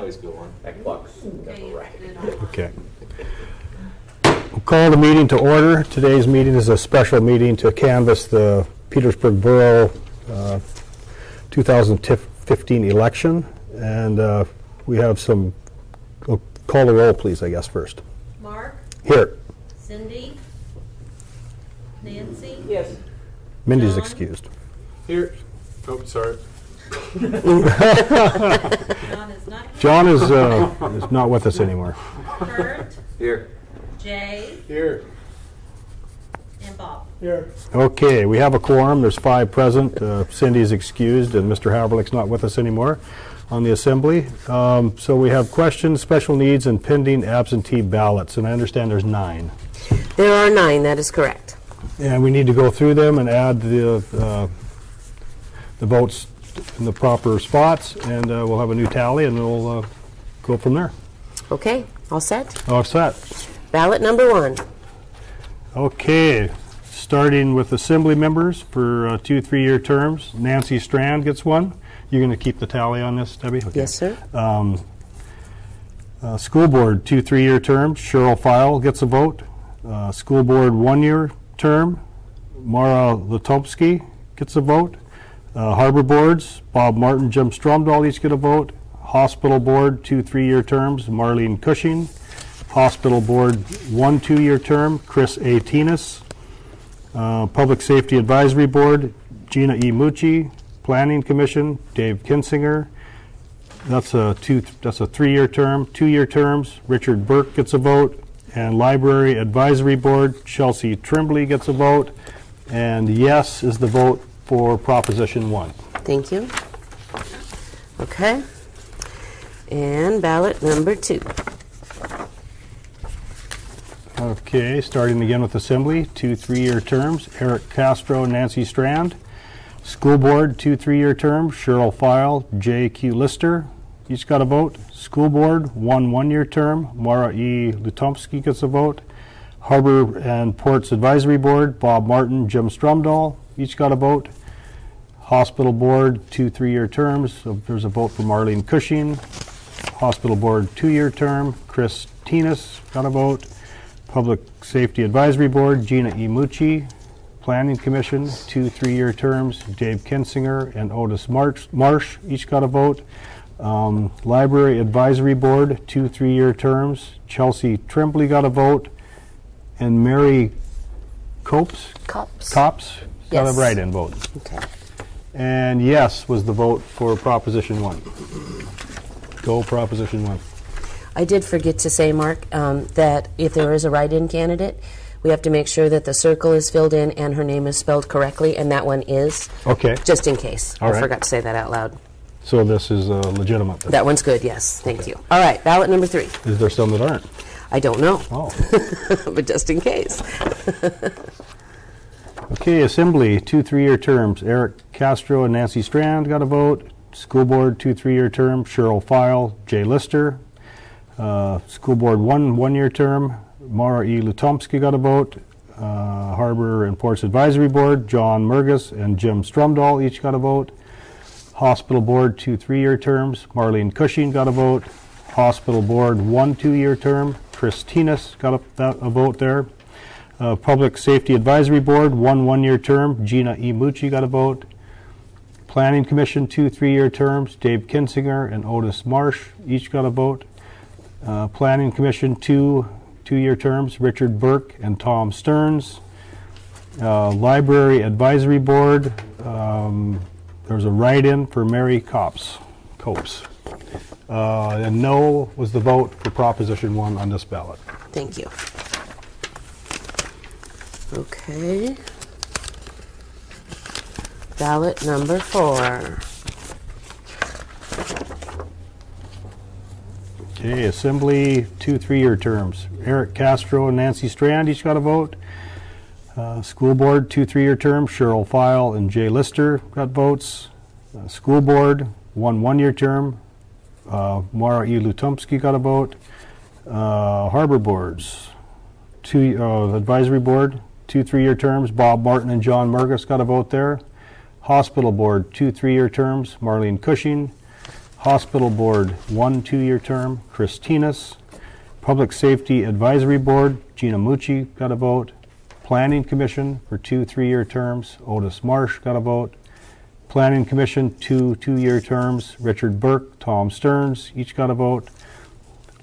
high school one. That clock's never right. Okay. We'll call the meeting to order. Today's meeting is a special meeting to canvass the Petersburg Borough 2015 election. And we have some, we'll call the roll, please, I guess, first. Mark? Here. Cindy? Nancy? Yes. Mindy's John? excused. Here. Oh, sorry. John is not here. John is not with us anymore. Kurt? Here. Jay? Here. And Bob? Here. Okay, we have a quorum. There's 5 present. Cindy's excused, and Mr. Haverlick's not with us anymore on the assembly. So we have questions, special needs, and pending absentee ballots. And I understand there's 9. There are 9, that is correct. And we need to go through them and add the votes in the proper spots, and we'll have a new tally, and we'll go from there. Okay, all set? All set. Ballot number 1. Okay, starting with assembly members for 2 3-year terms. Nancy Strand gets one. You're going to keep the tally on this, Debbie? Okay. Yes, sir. School board 2 3-year terms. Cheryl File gets a vote. School board 1-year term. Mara Lutomsky gets a vote. Harbor boards, Bob Martin, Jim Stromdahl each get a vote. Hospital board 2 3-year terms. Marlene Cushing. Hospital board 1 2-year term. Chris A. Tinas. Public Safety Advisory Board, Gina E. Mucci. Planning Commission, Dave Kinsinger. That's a 3-year term. 2-year terms, Richard Burke gets a vote. And Library Advisory Board, Chelsea Trimbley gets a vote. And yes is the vote for Proposition 1. Thank you. Okay. And ballot number 2. Okay, starting again with Assembly, 2 3-year terms, Eric Castro, Nancy Strand. School Board, 2 3-year terms, Cheryl File, J.Q. Lister, each got a vote. School Board, 1 1-year term, Mara E. Lutomsky gets a vote. Harbor and Ports Advisory Board, Bob Martin, Jim Stromdahl, each got a vote. Hospital Board, 2 3-year terms, so there's a vote for Marlene Cushing. Hospital Board, 2-year term, Chris Tinas got a vote. Public Safety Advisory Board, Gina E. Mucci. Planning Commission, 2 3-year terms, Dave Kinsinger and Otis Marsh each got a vote. Library Advisory Board, 2 3-year terms, Chelsea Trimbley got a vote. And Mary Copes got a write-in vote. Okay. And yes was the vote for Proposition 1. Go Proposition 1. I did forget to say, Mark, that if there is a write-in candidate, we have to make sure that the circle is filled in and her name is spelled correctly, and that one is. Okay. Just in case. All right. I forgot to say that out loud. So this is legitimate. Then. That one's good, yes. Thank you. All right, ballot number 3. Is there some that aren't? I don't know. Oh. But just in case. Okay, Assembly, 2 3-year terms. Eric Castro and Nancy Strand got a vote. School Board, 2 3-year term. Cheryl File, Jay Lister. School Board, 1 1-year term. Mara E. Lutomsky got a vote. Harbor and Ports Advisory Board, John Murgis and Jim Stromdahl each got a vote. Hospital Board, 2 3-year terms. Marlene Cushing got a vote. Hospital Board, 1 2-year term. Chris Tinas got a vote there. Public Safety Advisory Board, 1 1-year term. Gina E. Mucci got a vote. Planning Commission, 2 3-year terms. Dave Kinsinger and Otis Marsh each got a vote. Planning Commission, 2 2-year terms. Richard Burke and Tom Stearns. Library Advisory Board, there's a write-in for Mary Copes. And no was the vote for Proposition 1 on this ballot. Thank you. Okay. Ballot number 4. Okay, Assembly, 2 3-year terms. Eric Castro and Nancy Strand each got a vote. School Board, 2 3-year terms. Cheryl File and Jay Lister got votes. School Board, 1 1-year term. Mara E. Lutomsky got a vote. Harbor Boards, Advisory Board, 2 3-year terms. Bob Martin and John Murgis got a vote there. Hospital Board, 2 3-year terms. Marlene Cushing. Hospital Board, 1 2-year term, Chris Tinas. Public Safety Advisory Board, Gina Mucci got a vote. Planning Commission for 2 3-year terms, Otis Marsh got a vote. Planning Commission, 2 2-year terms, Richard Burke, Tom Stearns, each got a vote.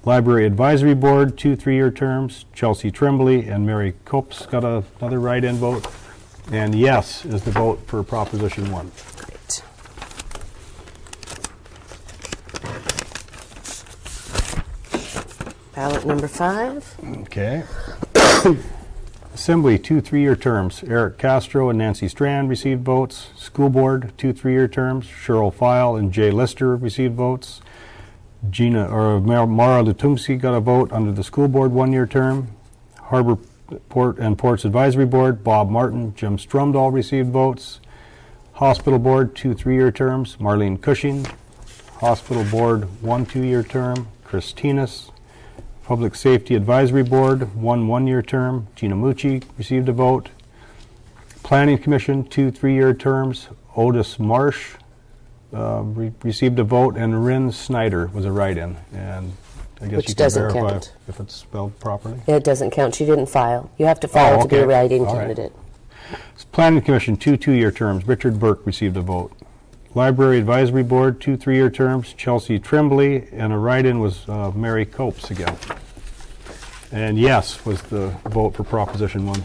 Library Advisory Board, 2 3-year terms, Chelsea Tremblay and Mary Copes got another write-in vote. And yes is the vote for Proposition 1. Great. Ballot number 5. Okay. Assembly, 2 3-year terms. Eric Castro and Nancy Strand received votes. School Board, 2 3-year terms. Cheryl File and Jay Lister received votes. Mara Lutumsky got a vote under the School Board 1-year term. Harbor Port and Ports Advisory Board, Bob Martin, Jim Strumdahl received votes. Hospital Board, 2 3-year terms. Marlene Cushing. Hospital Board, 1 2-year term. Chris Tinas. Public Safety Advisory Board, 1 1-year term. Gina Mucci received a vote. Planning Commission, 2 3-year terms. Otis Marsh received a vote, and Rin Snyder was a write-in. And I guess Which you can doesn't verify count. if it's spelled properly. It doesn't count. She didn't file. You have to file to be okay. a write-in All right. candidate. Planning Commission, 2 2-year terms. Richard Burke received a vote. Library Advisory Board, 2 3-year terms. Chelsea Tremblay, and a write-in was Mary Copes again. And yes was the vote for Proposition 1.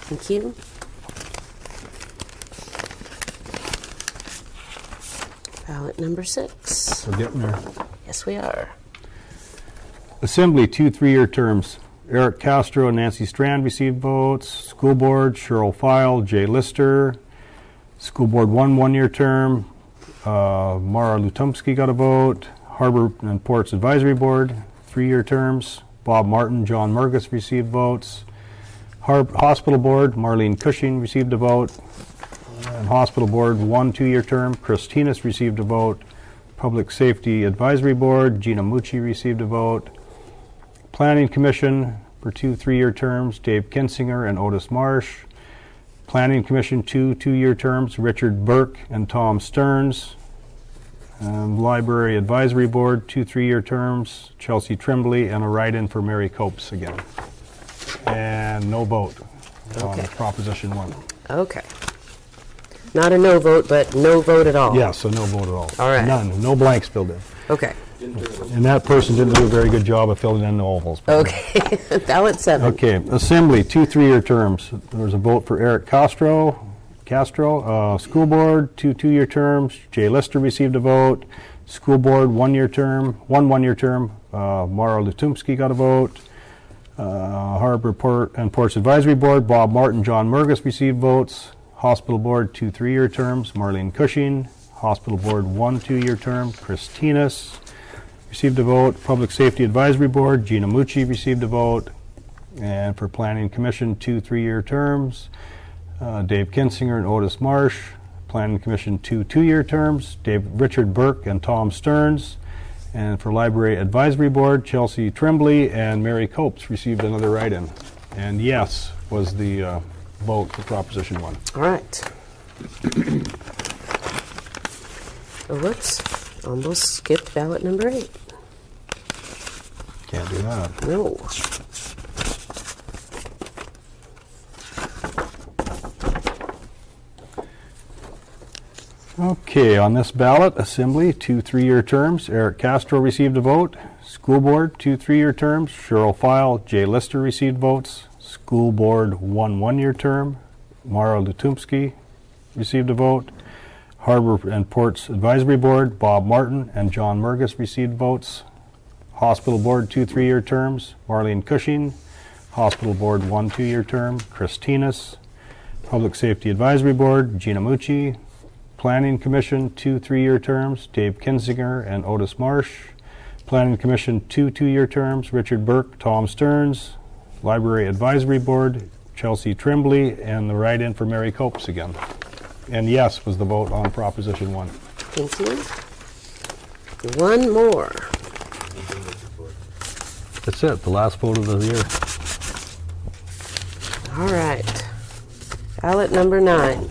Thank you. Ballot number 6. We're getting there. Yes, we are. Assembly, 2 3-year terms. Eric Castro and Nancy Strand received votes. School Board, Cheryl File, Jay Lister. School Board 1 1-year term. Mara Lutumsky got a vote. Harbor and Ports Advisory Board, 3-year terms. Bob Martin, John Murgis received votes. Hospital Board, Marlene Cushing received a vote. And Hospital Board, 1 2-year term. Chris Tinas received a vote. Public Safety Advisory Board, Gina Mucci received a vote. Planning Commission for 2 3-year terms, Dave Kinsinger and Otis Marsh. Planning Commission, 2 2-year terms, Richard Burke and Tom Stearns. Library Advisory Board, 2 3-year terms, Chelsea Tremblay, and a write-in for Mary Copes again. And no vote on Okay. Proposition 1. Okay. Not a no vote, but no vote at all. Yeah, so no vote at all. All right. None. No blanks filled in. Okay. And that person didn't do a very good job of filling in the ovals. Okay. Ballot 7. Okay, Assembly, 2 3-year terms. There was a vote for Eric Castro. School Board, 2 2-year terms. Jay Lister received a vote. School Board, 1-year term, 1 1-year term. Mara Lutumsky got a vote. Harbor Port and Ports Advisory Board, Bob Martin, John Murgis received votes. Hospital Board, 2 3-year terms. Marlene Cushing. Hospital Board, 1 2-year term. Chris Tinas received a vote. Public Safety Advisory Board, Gina Mucci received a vote. And for Planning Commission, 2 3-year terms. Dave Kinsinger and Otis Marsh. Planning Commission, 2 2-year terms. Richard Burke and Tom Stearns. And for Library Advisory Board, Chelsea Tremblay and Mary Copes received another write-in. And yes was the vote for Proposition 1. All right. Oh, whoops. Almost skipped ballot number 8. Can't do that. No. Okay, on this ballot, Assembly, 2 3-year terms. Eric Castro received a vote. School Board, 2 3-year terms. Cheryl File, Jay Lister received votes. School Board, 1 1-year term. Mara Lutumsky received a vote. Harbor and Ports Advisory Board, Bob Martin and John Murgis received votes. Hospital Board, 2 3-year terms. Marlene Cushing. Hospital Board, 1 2-year term. Chris Tinas. Public Safety Advisory Board, Gina Mucci. Planning Commission, 2 3-year terms, Dave Kinsinger and Otis Marsh. Planning Commission, 2 2-year terms, Richard Burke, Tom Stearns. Library Advisory Board, Chelsea Tremblay, and the write-in for Mary Copes again. And yes was the vote on Proposition 1. Thank you. One more. That's it, the last vote of the year. All right. Ballot number 9.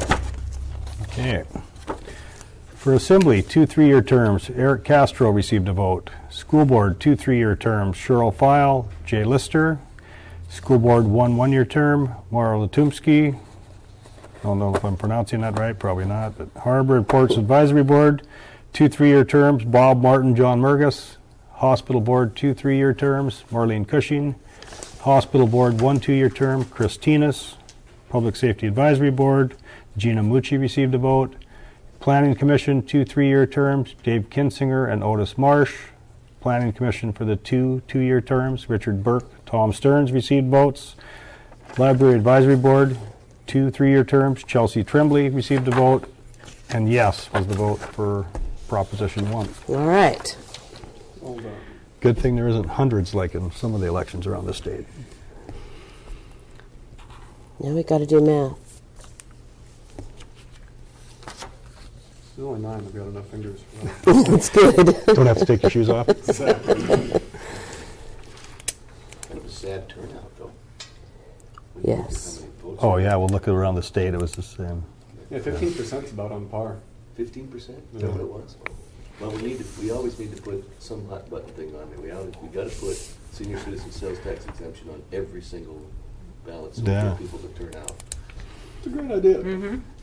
Okay. For Assembly, 2 3-year terms, Eric Castro received a vote. School Board, 2 3-year terms, Cheryl File, Jay Lister. School Board, 1 1-year term, Mara Latumsky. Don't know if I'm pronouncing that right, probably not. But Harbor and Ports Advisory Board, 2 3-year terms, Bob Martin, John Murgis. Hospital Board, 2 3-year terms, Marlene Cushing. Hospital Board, 1 2-year term, Chris Tinas. Public Safety Advisory Board, Gina Mucci received a vote. Planning Commission, 2 3-year terms, Dave Kinsinger and Otis Marsh. Planning Commission for the 2 2-year terms, Richard Burke, Tom Stearns received votes. Library Advisory Board, 2 3-year terms, Chelsea Tremblay received a vote. And yes was the vote for Proposition 1. All right. Hold on. Good thing there isn't hundreds like in some of the elections around the state. Now we got to do math. There's only 9. I've got enough fingers for that. That's good. Don't have to take your shoes off. Exactly. Kind of a sad turnout, though. When you look at Yes. how many votes Oh are. yeah, we'll look around the state. It was the same. Yeah, 15% is about on par. 15%? Is Yeah. that what it was? Well, we always need to put some hot button thing on there. We got to put senior citizen sales tax exemption on every single ballot so we Yeah. get people to turn out. It's a great idea.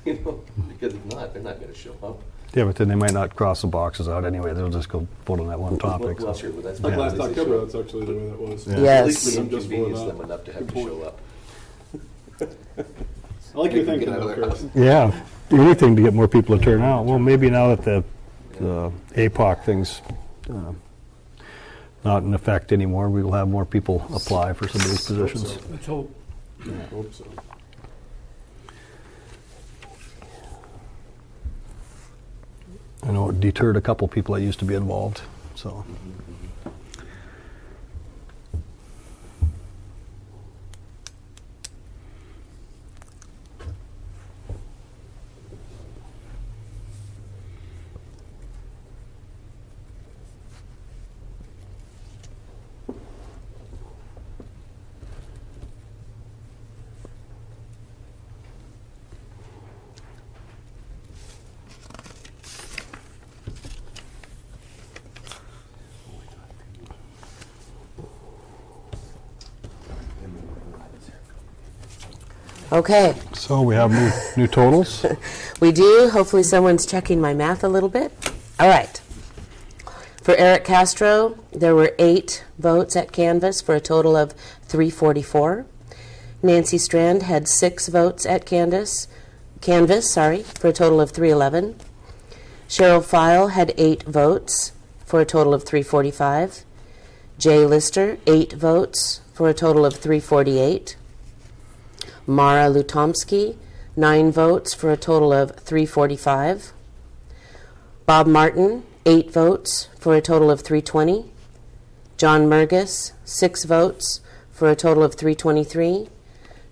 You know, because if not, they're not going to show up. Yeah, but then they might not cross the boxes out anyway. They'll just go vote on that one topic. Well, sure, but that's Like fine. last At least they October, show up. that's actually the way that was. Yeah. Yes. At least we I'm just for inconvenience that. them enough to have Good to point. show up. I like your Make them thinking, get out of though, their Chris. house. Yeah, do anything to get more people to turn out. Well, maybe now that the APOC thing's not in effect anymore, we will have more people apply for some of these positions. Let's hope. Yeah, I hope so. I know it deterred a couple people that used to be involved. So. Okay. So we have new totals. We do. Hopefully someone's checking my math a little bit. All right. For Eric Castro, there were 8 votes at canvass for a total of 344. Nancy Strand had 6 votes at canvass, for a total of 311. Cheryl File had 8 votes for a total of 345. Jay Lister, 8 votes for a total of 348. Mara Lutomsky, 9 votes for a total of 345. Bob Martin, 8 votes for a total of 320. John Murgis, 6 votes for a total of 323.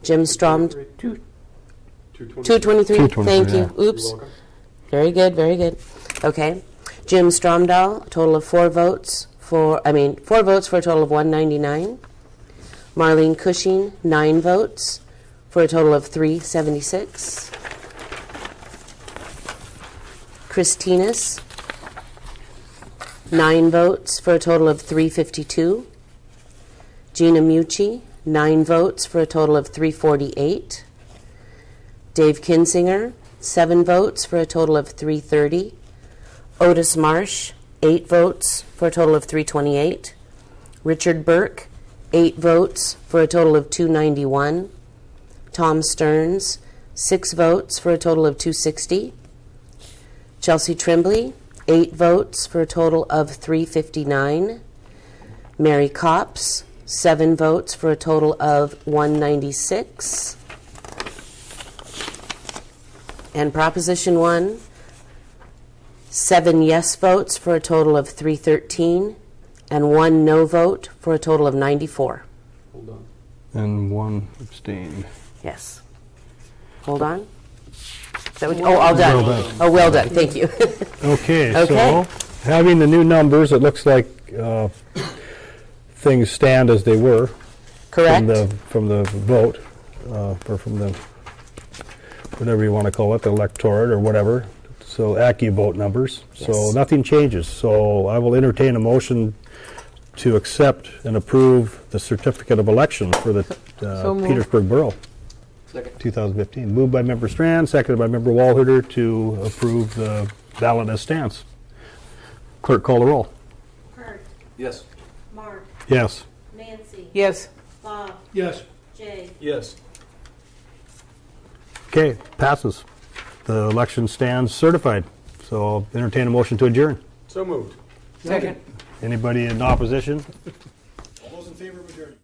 Jim Strom, 223. 223, Thank you. yeah. Oops. You're welcome. Very good, very good. Okay. Jim Stromdahl, a total of 4 votes for a total of 199. Marlene Cushing, 9 votes for a total of 376. Chris Tinas, 9 votes for a total of 352. Gina Mucci, 9 votes for a total of 348. Dave Kinsinger, 7 votes for a total of 330. Otis Marsh, 8 votes for a total of 328. Richard Burke, 8 votes for a total of 291. Tom Stearns, 6 votes for a total of 260. Chelsea Tremblay, 8 votes for a total of 359. Mary Copps, 7 votes for a total of 196. And Proposition 1, 7 yes votes for a total of 313, and 1 no vote for a total of 94. Hold on. And 1 abstain. Yes. Hold on. Is that what all done. Well done. Oh, well done. Thank you. Okay, Okay. so having the new numbers, it looks like things stand as they were Correct? from the vote, or from the, whatever you want to call it, the electorate or whatever. It's so AccuVote numbers. So Yes. nothing changes. So I will entertain a motion to accept and approve the certificate of election for the So moved. Petersburg Borough Second. 2015. Moved by Member Strand, seconded by Member Walhooter to approve the ballot as stands. Clerk, call the roll. Kurt, Yes. Mark, Yes. Nancy. Yes. Bob, Yes. Jay. Yes. Okay, passes. The election stands certified. So I'll entertain a motion to adjourn. So moved. Second. Anybody in opposition? All those in favor of adjournment?